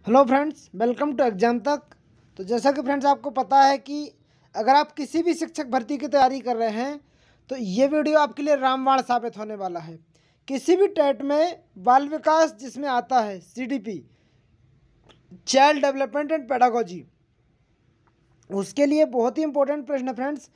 Hello friends, welcome to exam तक। तो जैसा कि फ्रेंड्स आपको पता है कि अगर आप किसी भी शिक्षक भर्ती की तैयारी कर रहे हैं तो ये वीडियो आपके लिए रामबाण साबित होने वाला है। किसी भी टेट में बाल विकास जिसमें आता है CDP, child development and pedagogy, उसके लिए बहुत ही इंपॉर्टेंट प्रश्न है फ्रेंड्स।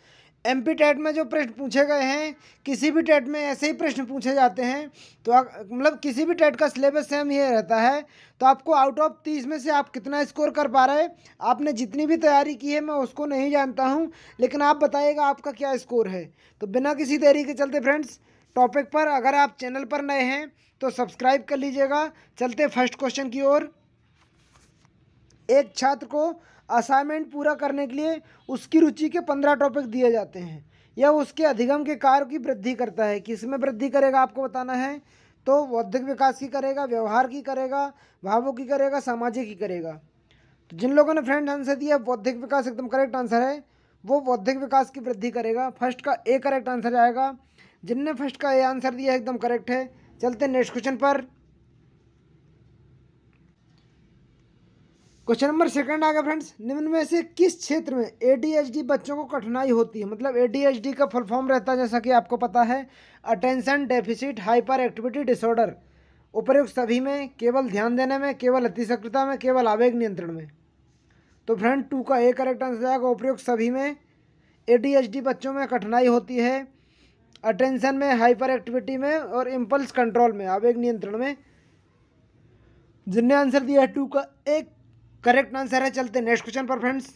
MP टेट में जो प्रश्न पूछे गए हैं, किसी भी टेट में ऐसे ही प्रश्न पूछे जाते हैं। तो मतलब किसी भी टेट का सिलेबस सेम ये रहता है। तो आपको आउट ऑफ 30 में से आप कितना स्कोर कर पा रहे हैं, आपने जितनी भी तैयारी की है मैं उसको नहीं जानता हूं, लेकिन आप बताइएगा आपका क्या स्कोर है। तो बिना किसी देरी के चलते फ्रेंड्स टॉपिक पर। अगर आप चैनल पर नए हैं तो सब्सक्राइब कर लीजिएगा। चलते फर्स्ट क्वेश्चन की ओर। एक छात्र को असाइनमेंट पूरा करने के लिए उसकी रुचि के 15 टॉपिक दिए जाते हैं। यह उसके अधिगम के कार्य की वृद्धि करता है। किस में वृद्धि करेगा आपको बताना है। तो बौद्धिक विकास की करेगा, व्यवहार की करेगा, भावों की करेगा, सामाजिक की करेगा। तो जिन लोगों ने फ्रेंड आंसर दिया बौद्धिक विकास एकदम करेक्ट आंसर है, वो बौद्धिक विकास की वृद्धि करेगा। फर्स्ट का ए करेक्ट आंसर आएगा। जिनने फर्स्ट का ए आंसर दिया एकदम करेक्ट है। चलते नेक्स्ट क्वेश्चन पर। क्वेश्चन नंबर सेकंड आ गया फ्रेंड्स। निम्न में से किस क्षेत्र में ADHD बच्चों को कठिनाई होती है। मतलब ADHD का फुल फॉर्म रहता है, जैसा कि आपको पता है, attention deficit hyper activity disorder. उपर्युक्त सभी में, केवल ध्यान देने में, केवल अतिसक्रियता में, केवल आवेग नियंत्रण में। तो फ्रेंड 2 का ए करेक्ट आंसर आएगा। उपर्युक्त सभी में ADHD बच्चों में कठिनाई होती है, अटेंशन में, हाइपर एक्टिविटी में और इम्पल्स कंट्रोल में, आवेग नियंत्रण में। जिनने आंसर दिया है 2 का एक करेक्ट आंसर है। चलते नेक्स्ट क्वेश्चन पर फ्रेंड्स।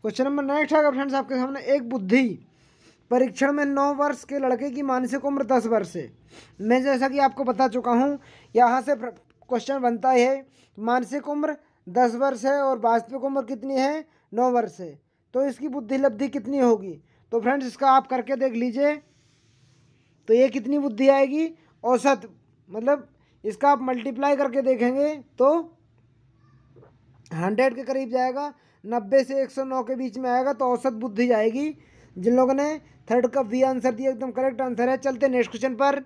क्वेश्चन नंबर नेक्स्ट आएगा फ्रेंड्स आपके सामने। एक बुद्धि परीक्षण में 9 वर्ष के लड़के की मानसिक उम्र 10 वर्ष है। मैं जैसा कि आपको बता चुका हूँ, यहाँ से क्वेश्चन बनता है। मानसिक उम्र 10 वर्ष है और वास्तविक उम्र कितनी है, 9 वर्ष है। तो इसकी बुद्धि लब्धि कितनी होगी। तो फ्रेंड्स इसका आप करके देख लीजिए। तो ये कितनी बुद्धि आएगी, औसत, मतलब इसका आप मल्टीप्लाई करके देखेंगे तो 100 के करीब जाएगा। 90 से 109 के बीच में आएगा, तो औसत बुद्धि जाएगी। जिन लोगों ने थर्ड का बी आंसर दिया एकदम करेक्ट आंसर है। चलते नेक्स्ट क्वेश्चन पर।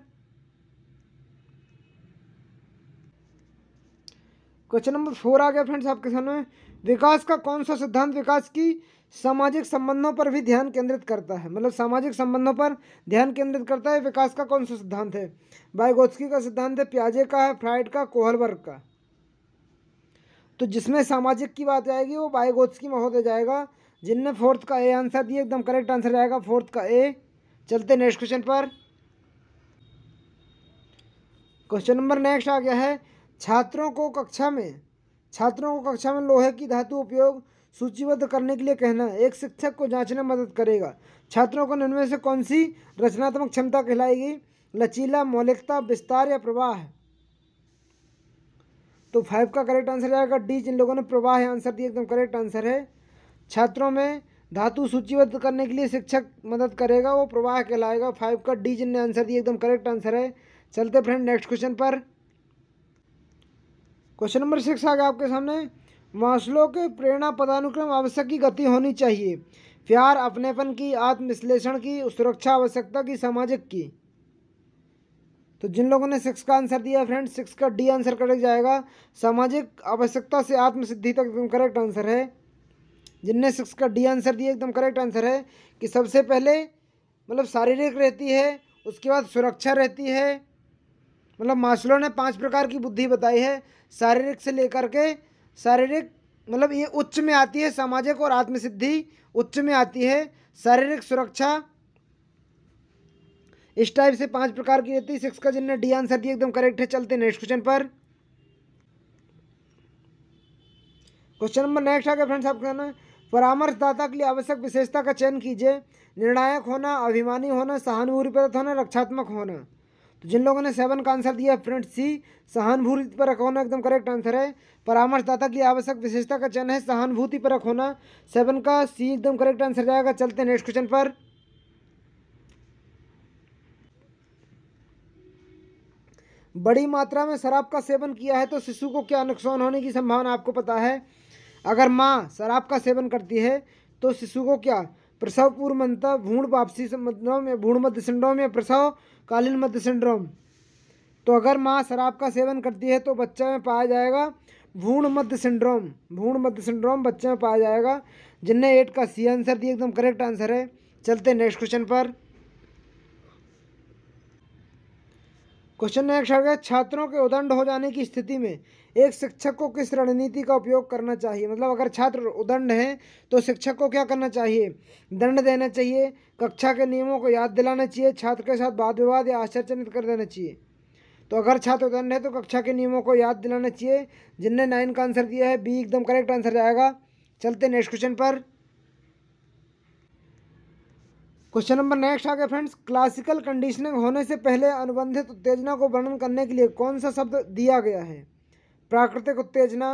क्वेश्चन नंबर 4 आ गया फ्रेंड्स आपके सामने। विकास का कौन सा सिद्धांत विकास की सामाजिक संबंधों पर भी ध्यान केंद्रित करता है। मतलब सामाजिक संबंधों पर ध्यान केंद्रित करता है। विकास का कौन सा सिद्धांत है। वाइगोत्स्की का सिद्धांत है, पियाजे का है, फ्राइड का, कोहलबर्ग का। तो जिसमें सामाजिक की बात आएगी वो वाइगोत्स्की महोदय जाएगा। जिनने फोर्थ का ए आंसर दिया एकदम करेक्ट आंसर आएगा, फोर्थ का ए। चलते नेक्स्ट क्वेश्चन पर। क्वेश्चन नंबर नेक्स्ट आ गया है। छात्रों को कक्षा में लोहे की धातु उपयोग सूचीबद्ध करने के लिए कहना एक शिक्षक को जांचने में मदद करेगा। छात्रों को इनमें से कौन सी रचनात्मक क्षमता कहलाएगी। लचीला, मौलिकता, विस्तार या प्रवाह। तो 5 का करेक्ट आंसर आएगा डी। जिन लोगों ने प्रवाह आंसर दिया एकदम करेक्ट आंसर है। छात्रों में धातु सूचीबद्ध करने के लिए शिक्षक मदद करेगा, वो प्रवाह कहलाएगा। 5 का डी जिनने आंसर दिया एकदम करेक्ट आंसर है। चलते फ्रेंड नेक्स्ट क्वेश्चन पर। क्वेश्चन नंबर 6 आ गया आपके सामने। मास्लो के प्रेरणा पदानुक्रम आवश्यक की गति होनी चाहिए। प्यार, अपनेपन की, आत्मविश्लेषण की, सुरक्षा आवश्यकता की, सामाजिक की। तो जिन लोगों ने 6 का आंसर दिया फ्रेंड्स, 6 का डी आंसर करेक्ट जाएगा। सामाजिक आवश्यकता से आत्मसिद्धि तक एकदम करेक्ट आंसर है। जिनने 6 का डी आंसर दिया एकदम करेक्ट आंसर है कि सबसे पहले मतलब शारीरिक रहती है, उसके बाद सुरक्षा रहती है। मतलब मास्लो ने 5 प्रकार की बुद्धि बताई है, शारीरिक से लेकर के शारीरिक, मतलब ये उच्च में आती है। सामाजिक और आत्मसिद्धि उच्च में आती है। शारीरिक सुरक्षा इस टाइप से 5 प्रकार की रहती है। 6 का जिनने डी आंसर दिया एकदम करेक्ट है। चलते नेक्स्ट क्वेश्चन पर। क्वेश्चन नंबर नेक्स्ट आ गया फ्रेंड्स आपका कहना है। परामर्शदाता के लिए आवश्यक विशेषता का चयन कीजिए। निर्णायक होना, अभिमानी होना, सहानुभूतिपरक होना, रक्षात्मक होना। तो जिन लोगों ने 7 का आंसर दिया फ्रेंड्स सी, सहानुभूतिपरक होना एकदम करेक्ट आंसर है। परामर्शदाता की आवश्यक विशेषता का चयन है सहानुभूतिपरक होना। 7 का सी एकदम करेक्ट आंसर जाएगा। चलते नेक्स्ट क्वेश्चन पर। बड़ी मात्रा में शराब का सेवन किया है तो शिशु को क्या नुकसान होने की संभावना आपको पता है। अगर माँ शराब का सेवन करती है तो शिशु को क्या प्रसव पूर्व मंता, भ्रूण वापसी भ्रूण मध्य सिंड्रोम या प्रसव कालीन मध्य सिंड्रोम। तो अगर माँ शराब का सेवन करती है तो बच्चे में पाया जाएगा भ्रूण मध्य सिंड्रोम। भ्रूण मध्य सिंड्रोम बच्चे में पाया जाएगा। जिनने 8 का सी आंसर दिया एकदम करेक्ट आंसर है। चलते नेक्स्ट क्वेश्चन पर। क्वेश्चन नेक्स्ट आ गया, छात्रों के उदंड हो जाने की स्थिति में एक शिक्षक को किस रणनीति का उपयोग करना चाहिए। मतलब अगर छात्र उदंड हैं तो शिक्षक को क्या करना चाहिए, दंड देना चाहिए, कक्षा के नियमों को याद दिलाना चाहिए, छात्र के साथ वाद विवाद या आश्चर्यचकित कर देना चाहिए। तो अगर छात्र उदंड है तो कक्षा के नियमों को याद दिलाना चाहिए। जिनने 9 का आंसर दिया है बी एकदम करेक्ट आंसर जाएगा। चलते नेक्स्ट क्वेश्चन पर। क्वेश्चन नंबर नेक्स्ट आ गया फ्रेंड्स, क्लासिकल कंडीशनिंग होने से पहले अनुबंधित उत्तेजना को वर्णन करने के लिए कौन सा शब्द दिया गया है। प्राकृतिक उत्तेजना,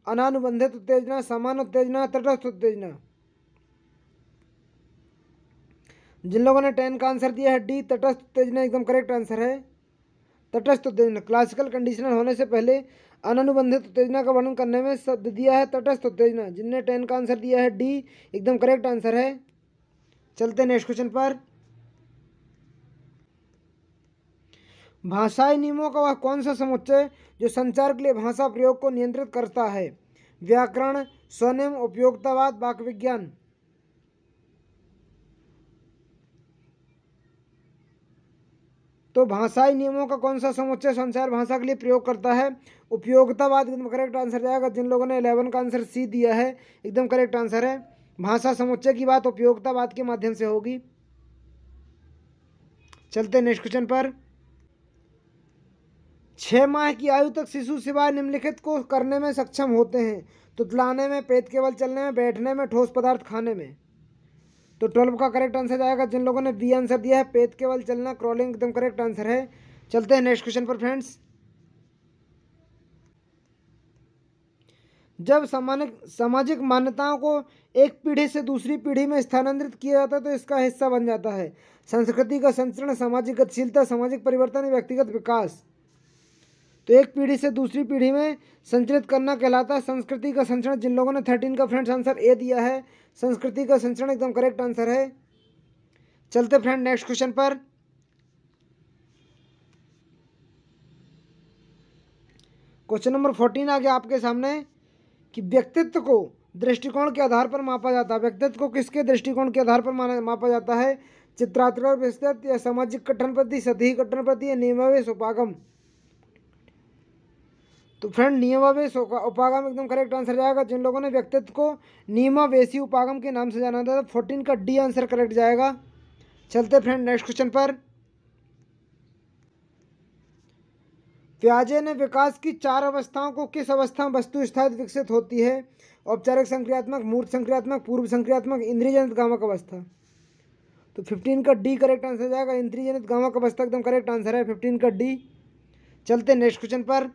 अनानुबंधित उत्तेजना, सामान्य उत्तेजना, तटस्थ उत्तेजना। जिन लोगों ने 10 का आंसर दिया है डी तटस्थ उत्तेजना एकदम करेक्ट आंसर है। तटस्थ उत्तेजना, क्लासिकल कंडीशनर होने से पहले अनानुबंधित उत्तेजना का वर्णन करने में शब्द दिया है तटस्थ उत्तेजना। जिनने 10 का आंसर दिया है डी एकदम करेक्ट आंसर है। चलते नेक्स्ट क्वेश्चन पर। भाषाई नियमों का वह कौन सा समुच्चय जो संचार के लिए भाषा प्रयोग को नियंत्रित करता है। व्याकरण, स्वनियम, उपयोगितावाद, वाक्य विज्ञान। तो भाषाई नियमों का कौन सा समुच्चय संचार भाषा के लिए प्रयोग करता है, उपयोगितावाद एकदम करेक्ट आंसर जाएगा। जिन लोगों ने 11 का आंसर सी दिया है एकदम करेक्ट आंसर है। भाषा समुच्चय की बात उपयोगितावाद के माध्यम से होगी। चलते नेक्स्ट क्वेश्चन पर। 6 माह की आयु तक शिशु सिवाय निम्नलिखित को करने में सक्षम होते हैं। तुतलाने में, पेट केवल चलने में, बैठने में, ठोस पदार्थ खाने में। तो 12 का करेक्ट आंसर जाएगा। जिन लोगों ने बी आंसर दिया है पेट केवल चलना, क्रॉलिंग एकदम करेक्ट आंसर है। चलते हैं नेक्स्ट क्वेश्चन पर फ्रेंड्स। जब सामाजिक मान्यताओं को एक पीढ़ी से दूसरी पीढ़ी में स्थानांतरित किया जाता है तो इसका हिस्सा बन जाता है संस्कृति का संचरण, सामाजिक गतिशीलता, सामाजिक परिवर्तन, व्यक्तिगत विकास। तो एक पीढ़ी से दूसरी पीढ़ी में संचरित करना कहलाता है संस्कृति का संचरण। जिन लोगों ने 13 का फ्रेंड्स आंसर ए दिया है संस्कृति का संचरण एकदम करेक्ट आंसर है। चलते फ्रेंड नेक्स्ट क्वेश्चन पर। क्वेश्चन नंबर 14 आ गया आपके सामने कि व्यक्तित्व को दृष्टिकोण के आधार पर मापा जाता है। व्यक्तित्व को किसके दृष्टिकोण के आधार पर मापा जाता है, चित्रात्मक विस्तृत या सामाजिक कथन प्रति, सतही कथन प्रति या नियमावेश उपागम। तो फ्रेंड नियमावेश उपागम एकदम करेक्ट आंसर जाएगा। जिन लोगों ने व्यक्तित्व को नियमावेशी उपागम के नाम से जाना था 14 का डी आंसर करेक्ट जाएगा। चलते फ्रेंड नेक्स्ट क्वेश्चन पर। प्याजे ने विकास की 4 अवस्थाओं को किस अवस्था में वस्तु स्थायित्व विकसित होती है। औपचारिक संक्रियात्मक, मूर्त संक्रियात्मक, पूर्व संक्रियात्मक, इंद्रियजनित गामक अवस्था। तो 15 का डी करेक्ट आंसर जाएगा। इंद्रियजनित गामक अवस्था एकदम करेक्ट आंसर है 15 का डी। चलते नेक्स्ट क्वेश्चन पर।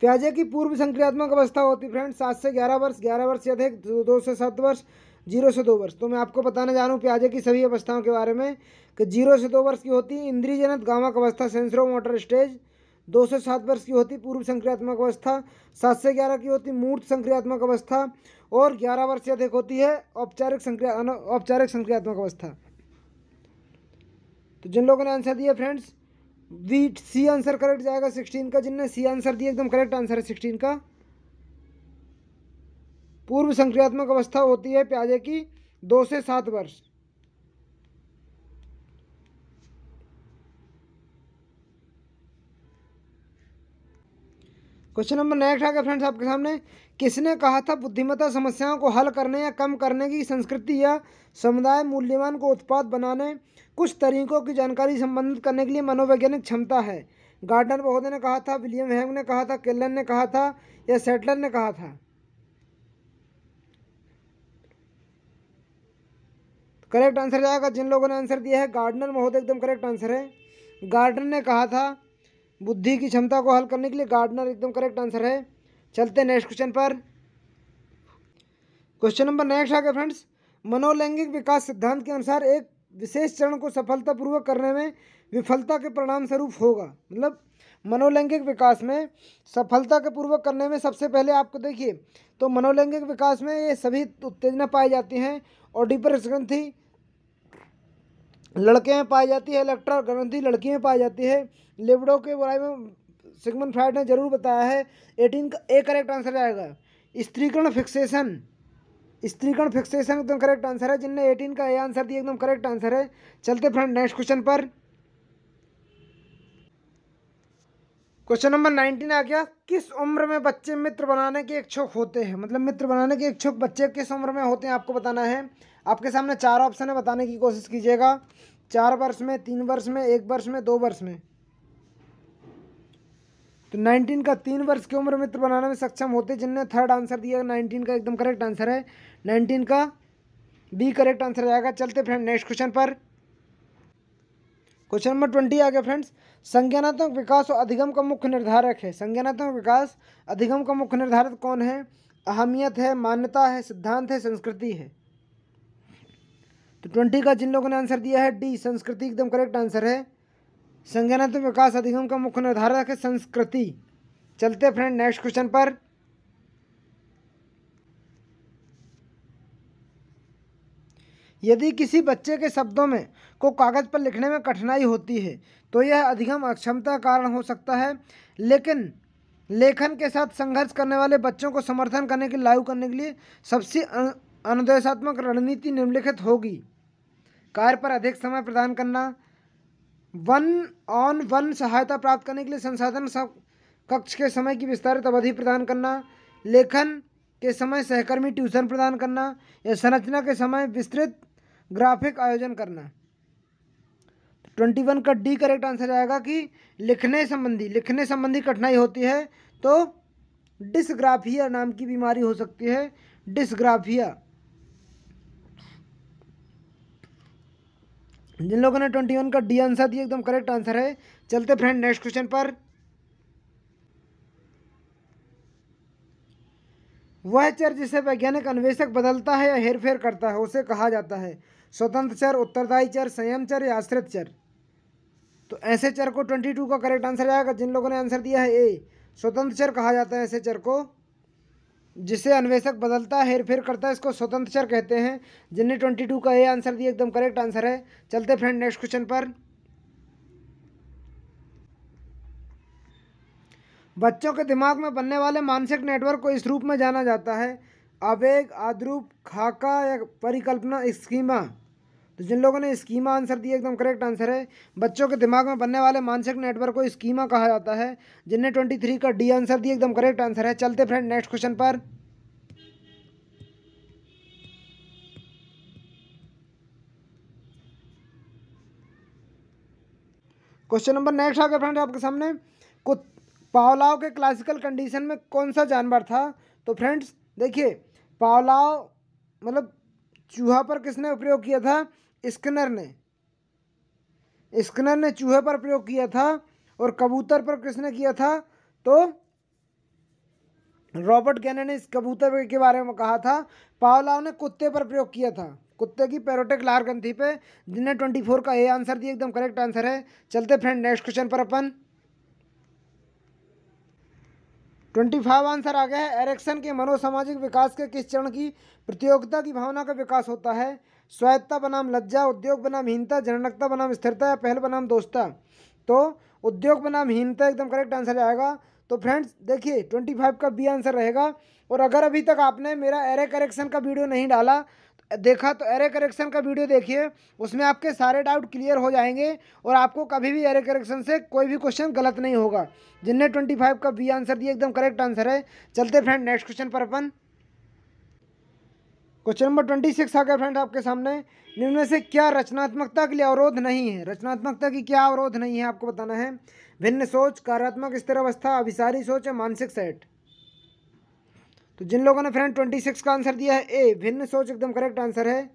प्याजे की पूर्व संक्रियात्मक अवस्था होती है फ्रेंड 7 से 11 वर्ष, 11 वर्ष से अधिक, 2 से 7 वर्ष, 0 से 2 वर्ष। तो मैं आपको बताने जा रहा हूँ प्याजे की सभी अवस्थाओं के बारे में कि 0 से 2 वर्ष की होती है इंद्रियजनित गामक अवस्था, सेंसरो मोटर स्टेज। 2 से 7 वर्ष की होती पूर्व संक्रियात्मक अवस्था। 7 से 11 की होती मूर्त संक्रियात्मक अवस्था। और 11 वर्ष से अधिक होती है औपचारिक संक्रियात्मक अवस्था। तो जिन लोगों ने आंसर दिया friends we see answer correct जाएगा 16 का। जिनने सी आंसर दिया एकदम करेक्ट आंसर है 16 का। पूर्व संक्रियात्मक अवस्था होती है प्याजे की 2 से 7 वर्ष। क्वेश्चन नंबर नेक्स्ट आ गया फ्रेंड्स आपके सामने। किसने कहा था बुद्धिमत्ता समस्याओं को हल करने या कम करने की संस्कृति या समुदाय मूल्यवान को उत्पाद बनाने कुछ तरीकों की जानकारी संबंधित करने के लिए मनोवैज्ञानिक क्षमता है। गार्डनर महोदय ने कहा था, विलियम हैग ने कहा था, केलन ने कहा था या सेटलर ने कहा था। करेक्ट आंसर जाएगा। जिन लोगों ने आंसर दिया है गार्डनर महोदय एकदम करेक्ट आंसर है। गार्डनर ने कहा था बुद्धि की क्षमता को हल करने के लिए, गार्डनर एकदम करेक्ट आंसर है। चलते नेक्स्ट क्वेश्चन पर। क्वेश्चन नंबर नेक्स्ट आ गया फ्रेंड्स। मनोलैंगिक विकास सिद्धांत के अनुसार एक विशेष चरण को सफलतापूर्वक करने में विफलता के परिणाम स्वरूप होगा। मतलब मनोलैंगिक विकास में सफलता के पूर्वक करने में सबसे पहले आपको देखिए तो मनोलैंगिक विकास में ये सभी उत्तेजना पाई जाती हैं। ऑडिपस ग्रंथि, लड़के में पाई जाती है। इलेक्ट्रा ग्रंथि लड़की में पाई जाती है। लिबिडो के बारे में सिगमंड फ्राइड ने जरूर बताया है। 18 का ए करेक्ट आंसर आएगा। स्त्रीकरण फिक्सेशन एकदम करेक्ट आंसर है। जिनने 18 का ए आंसर दिया एकदम करेक्ट आंसर है। चलते फ्रेंड नेक्स्ट क्वेश्चन पर। क्वेश्चन नंबर 19 आ गया। किस उम्र में बच्चे मित्र बनाने के इच्छुक होते हैं? मतलब मित्र बनाने के इच्छुक बच्चे किस उम्र में होते हैं आपको बताना है। आपके सामने 4 ऑप्शन है, बताने की कोशिश कीजिएगा। 4 वर्ष में, 3 वर्ष में, 1 वर्ष में, 2 वर्ष में। तो 19 का 3 वर्ष की उम्र मित्र बनाने में सक्षम होते। जिनने थर्ड आंसर दिया 19 का एकदम करेक्ट आंसर है। 19 का बी करेक्ट आंसर आएगा। चलते फ्रेंड नेक्स्ट क्वेश्चन पर। क्वेश्चन नंबर 20 आ गया फ्रेंड्स। संज्ञानात्मक विकास और अधिगम का मुख्य निर्धारक है। संज्ञानात्मक विकास, अधिगम का मुख्य निर्धारक कौन है? अहमियत है, मान्यता है, सिद्धांत है, संस्कृति है। तो 20 का जिन लोगों ने आंसर दिया है डी, संस्कृति एकदम करेक्ट आंसर है। संज्ञानात्मक विकास अधिगम का मुख्य निर्धारक है संस्कृति। चलते फ्रेंड नेक्स्ट क्वेश्चन पर। यदि किसी बच्चे के शब्दों में को कागज पर लिखने में कठिनाई होती है तो यह अधिगम अक्षमता कारण हो सकता है। लेकिन लेखन के साथ संघर्ष करने वाले बच्चों को समर्थन करने के लागू करने के लिए सबसे अनुदेशात्मक रणनीति निम्नलिखित होगी। कार्य पर अधिक समय प्रदान करना, 1-on-1 सहायता प्राप्त करने के लिए संसाधन कक्ष के समय की विस्तारित अवधि प्रदान करना, लेखन के समय सहकर्मी ट्यूशन प्रदान करना, या संरचना के समय विस्तृत ग्राफिक आयोजन करना। 21 का डी करेक्ट आंसर आएगा कि लिखने संबंधी कठिनाई होती है तो डिस्ग्राफिया नाम की बीमारी हो सकती है। डिस्ग्राफिया। जिन लोगों ने 21 का डी आंसर दिया एकदम करेक्ट आंसर है। चलते फ्रेंड नेक्स्ट क्वेश्चन पर। वह चर जिसे वैज्ञानिक अन्वेषक बदलता है या हेरफेर करता है उसे कहा जाता है स्वतंत्र चर, उत्तरदायी चर, संयम चर या आश्रित चर। तो ऐसे चर को 22 का करेक्ट आंसर आएगा। जिन लोगों ने आंसर दिया है ए, स्वतंत्र चर कहा जाता है ऐसे चर को जिसे अन्वेषक बदलता है, हेरफेर करता है, इसको स्वतंत्र चर कहते हैं। जिनने 22 का ए आंसर दिया एकदम करेक्ट आंसर है। चलते फ्रेंड नेक्स्ट क्वेश्चन पर। बच्चों के दिमाग में बनने वाले मानसिक नेटवर्क को इस रूप में जाना जाता है: आवेग, आद्रूप, खाका या परिकल्पना, स्कीमा। तो जिन लोगों ने स्कीमा आंसर दिया एकदम करेक्ट आंसर है। बच्चों के दिमाग में बनने वाले मानसिक नेटवर्क को स्कीमा कहा जाता है। जिनने 23 का डी आंसर दिया एकदम करेक्ट आंसर है। चलते फ्रेंड नेक्स्ट क्वेश्चन पर। क्वेश्चन नंबर नेक्स्ट आ गया फ्रेंड आपके सामने। पावलाव के क्लासिकल कंडीशन में कौन सा जानवर था? तो फ्रेंड्स देखिए, पावलाव मतलब चूहा पर किसने प्रयोग किया था? स्किनर ने चूहे पर प्रयोग किया था। और कबूतर पर किसने किया था? तो रॉबर्ट गैने ने इस कबूतर के बारे में कहा था। पावलाव ने कुत्ते पर प्रयोग किया था, कुत्ते की पैरोटिक लार ग्रंथि पे। जिन्हें 24 का ए आंसर दिया एकदम करेक्ट आंसर है। चलते फ्रेंड नेक्स्ट क्वेश्चन पर। अपन 25 आंसर आ गया है। एरिक्सन के मनोसामाजिक विकास के किस चरण की प्रतियोगिता की भावना का विकास होता है? स्वायत्तता बनाम लज्जा, उद्योग बनाम हीनता, जनकता बनाम स्थिरता या पहल बनाम दोस्ता। तो उद्योग बनाम हीनता एकदम करेक्ट आंसर आएगा। तो फ्रेंड्स देखिए 25 का बी आंसर रहेगा। और अगर अभी तक आपने मेरा एरे करेक्शन का वीडियो नहीं देखा तो एरे करेक्शन का वीडियो देखिए, उसमें आपके सारे डाउट क्लियर हो जाएंगे और आपको कभी भी एरे करेक्शन से कोई भी क्वेश्चन गलत नहीं होगा। जिनने 25 का बी आंसर दिया एकदम करेक्ट आंसर है। चलते फ्रेंड नेक्स्ट क्वेश्चन पर। अपन क्वेश्चन नंबर 26 आ गया फ्रेंड आपके सामने। निम्न में से क्या रचनात्मकता के लिए अवरोध नहीं है? रचनात्मकता की क्या अवरोध नहीं है आपको बताना है। भिन्न सोच, कार्यात्मक स्थिर अवस्था, अभिसारी सोच या मानसिक सेट। तो जिन लोगों ने फ्रेंड 26 का आंसर दिया है ए, भिन्न सोच एकदम करेक्ट आंसर है।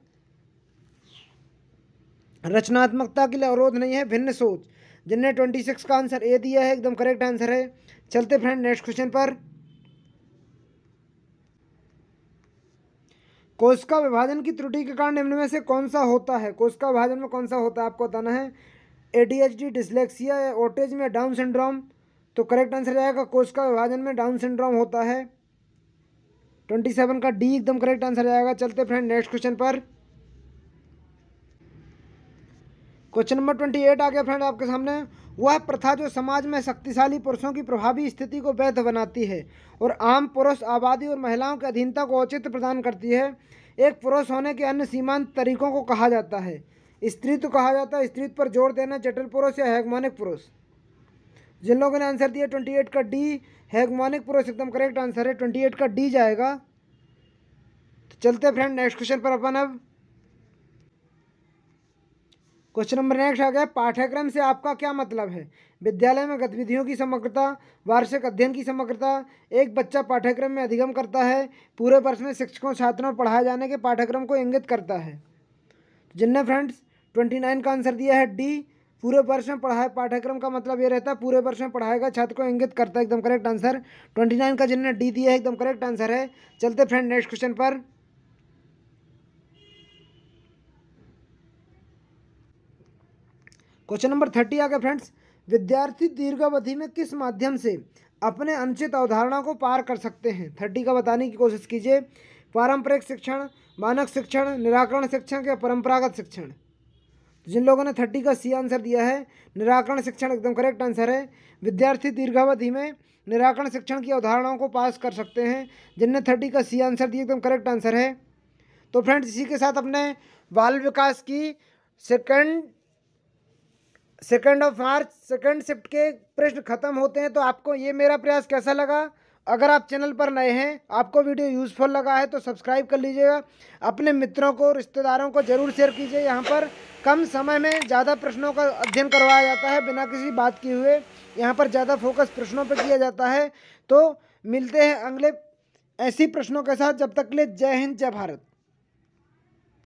रचनात्मकता के लिए अवरोध नहीं है, भिन्न सोच। जिनने 26 का आंसर ए दिया है एकदम करेक्ट आंसर है। चलते फ्रेंड नेक्स्ट क्वेश्चन पर। कोशिका विभाजन की त्रुटि के कारण निम्न में से कौन सा होता है? कोशिका विभाजन में कौन सा होता है आपको बताना है। ADHD, डिसलेक्सिया या ऑटिज्म या डाउन सिंड्रोम। तो करेक्ट आंसर आएगा कोशिका विभाजन में डाउन सिंड्रोम होता है। 27 का डी एकदम करेक्ट आंसर आएगा। चलते फ्रेंड नेक्स्ट क्वेश्चन पर। क्वेश्चन नंबर 28 आ गया फ्रेंड आपके सामने। वह प्रथा जो समाज में शक्तिशाली पुरुषों की प्रभावी स्थिति को वैध बनाती है और आम पुरुष आबादी और महिलाओं की अधीनता को औचित्य प्रदान करती है, एक पुरुष होने के अन्य सीमांत तरीकों को कहा जाता है। स्त्रीत्व कहा जाता है, स्त्रीत्व पर जोर देना, जटिल पुरुष या हेगमोनिक पुरुष। जिन लोगों ने आंसर दिया 28 का डी हेगमोनिक पुरुष एकदम करेक्ट आंसर है, 28 का डी जाएगा। तो चलते फ्रेंड नेक्स्ट क्वेश्चन पर अपन अब। क्वेश्चन नंबर नेक्स्ट आ गया, पाठ्यक्रम से आपका क्या मतलब है? विद्यालय में गतिविधियों की समग्रता, वार्षिक अध्ययन की समग्रता, एक बच्चा पाठ्यक्रम में अधिगम करता है, पूरे वर्ष में शिक्षकों छात्रों में पढ़ाए जाने के पाठ्यक्रम को इंगित करता है। जिनने फ्रेंड्स 29 का आंसर दिया है डी पूरे वर्ष में पढ़ाए, पाठ्यक्रम का मतलब ये रहता है पूरे वर्ष में पढ़ाएगा, छात्र को इंगित करता है, एकदम करेक्ट आंसर। 29 का जिन्होंने डी दिया है एकदम करेक्ट आंसर है। चलते फ्रेंड नेक्स्ट क्वेश्चन पर। क्वेश्चन नंबर 30 आ गया फ्रेंड्स। विद्यार्थी दीर्घावधि में किस माध्यम से अपने अनुचित अवधारणा को पार कर सकते हैं? 30 का बताने की कोशिश कीजिए। पारंपरिक शिक्षण, मानक शिक्षण, निराकरण शिक्षण या परंपरागत शिक्षण। जिन लोगों ने 30 का सी आंसर दिया है निराकरण शिक्षण एकदम करेक्ट आंसर है। विद्यार्थी दीर्घावधि में निराकरण शिक्षण की अवधारणाओं को पास कर सकते हैं। जिनने 30 का सी आंसर दिया एकदम करेक्ट आंसर है। तो फ्रेंड्स इसी के साथ अपने बाल विकास की second of March second shift के प्रश्न खत्म होते हैं। तो आपको ये मेरा प्रयास कैसा लगा? अगर आप चैनल पर नए हैं, आपको वीडियो यूज़फुल लगा है तो सब्सक्राइब कर लीजिएगा। अपने मित्रों को, रिश्तेदारों को ज़रूर शेयर कीजिए। यहाँ पर कम समय में ज़्यादा प्रश्नों का अध्ययन करवाया जाता है बिना किसी बात किए हुए। यहाँ पर ज़्यादा फोकस प्रश्नों पर किया जाता है। तो मिलते हैं अगले ऐसी प्रश्नों के साथ। जब तक के लिए जय हिंद, जय भारत।